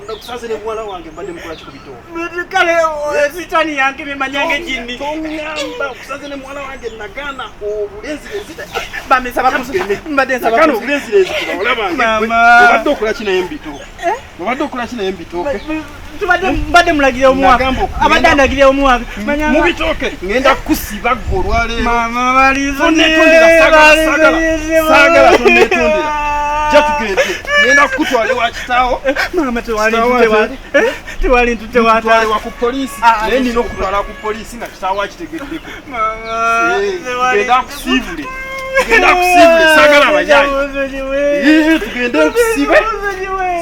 Nakusazene muwala wange mbadde mukola kikubito. Kale sitani yange bimanyange jini. Tonyamba okusazene muwala wange nagana obulenzi lezita. Bamesa bakusene. Mbadde nsaba kano obulenzi lezita olaba nge. Obadde okola kina yembito. Obadde okola kina yembito. Mbadde mulagira omwaka. Abadde andagira omwaka. Mu bitoke ngenda kusiba golwale. Mama balizo ne sagala tonetondera. Jatugende nenda kutwale wa kitaawo mama tewali ntutewata wa ku police neni no kutwala ku police nga kitaawo akitegeddeko mama ngenda kusibule sagala bajayi tugende kusibe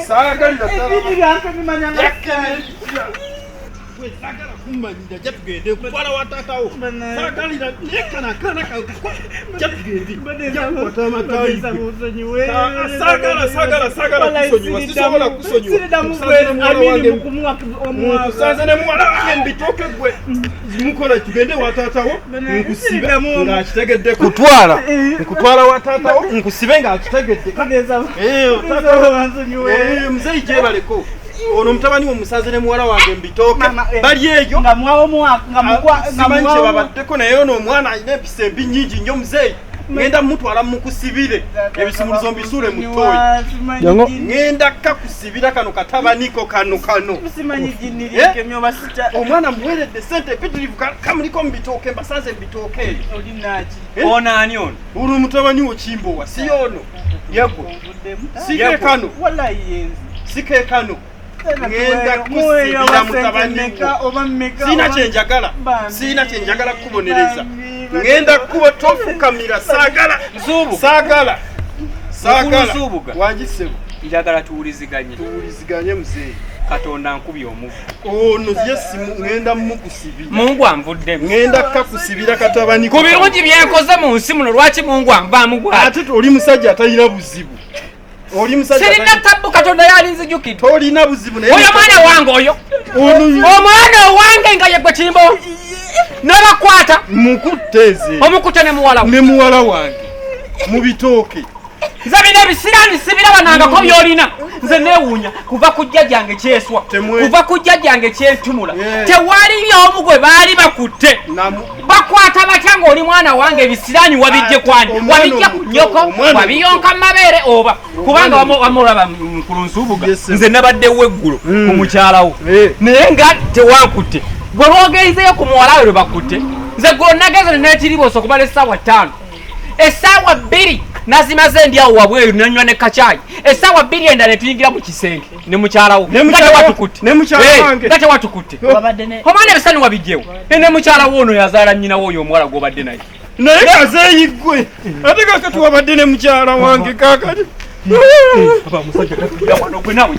sagala sagala kumanyira jatugende kutwala wa taatawo sagalira nekana kana jatugende sagala kusonyiwa sazene muwala wange mbitoke gwe mukola tugende wa taatawo nkusibe nga akitegedde kutwala wa taatawo nkusibe nga akitegedde muzeyi gyebaleko ono mutabani omusazene muwala wange mbitoke bali ejo nga mwawo mwaka simanyi babaddeko naye ono omwana alina empisa embi nnyingi nnyo muzeeyi ngenda mutwala mukusibire ebisumuluzo mbisuule mutoyi ngenda kakusibira kano katabaniko kano omwana muweredde sente epitirivu kamuliko mubitooke mbasaze mubitooke eyo onani ono ono mutabani wo Kimbowa si ono yego sikekano sikekano ngenda kusibira mutabani sina kyenjagala kukubonereza ngenda kuba tofukamira sagala wanjisebo njagala tuwuliziganye muzeeyi Katonda nkubye omuvu ono yesimu ngenda mukusibira Mungu anvudde ngenda kakusibira katabani ku birungi byenkoze mu nsi muno lwaki Mungu anvaamu gwa ate oli musajja atayina buzibu oli musajja sirina tabu Katonda yalinzijukira olina buzibu naye oyo mwana wange oyo omwana wange nga yegwe Kimbowa n'abakwata mukutteze omukutte ne muwala wange mu bitooke nze bino ebisiraani sibiraba nangako byolina nze neewuunya kuva ku jjajjange kyeswa kuva ku jjajjange kyentumula tewali y'omu gwe baali bakutte bakwata batya ng'oli mwana wange ebisiraani wabijje kwani wabijja ku nnyoko wabiyonka mu mabeere oba kubanga wamulaba ku Nsubuga nze nabaddewo eggulo ku mukyalawo naye nga tewankutte gwe lwogerizeyo ku muwala we lwe bakutte nze ggulo nageze neekiribosa okubala essaawa 5 essaawa 2 nazimaze ndi awo wabweru nanywa ne kacaayi essaawa 2 endala netuyingira mu kisenge ne mukyalawo ngate watukutte omwana ebisani wabijjewo ne mukyalawo ono yazaala nnyinawo oyo omuwala gw'obadde naye naye kazeeyiggwe ate kakati wabadde ne mukyala wange kakati musajja gwe naawe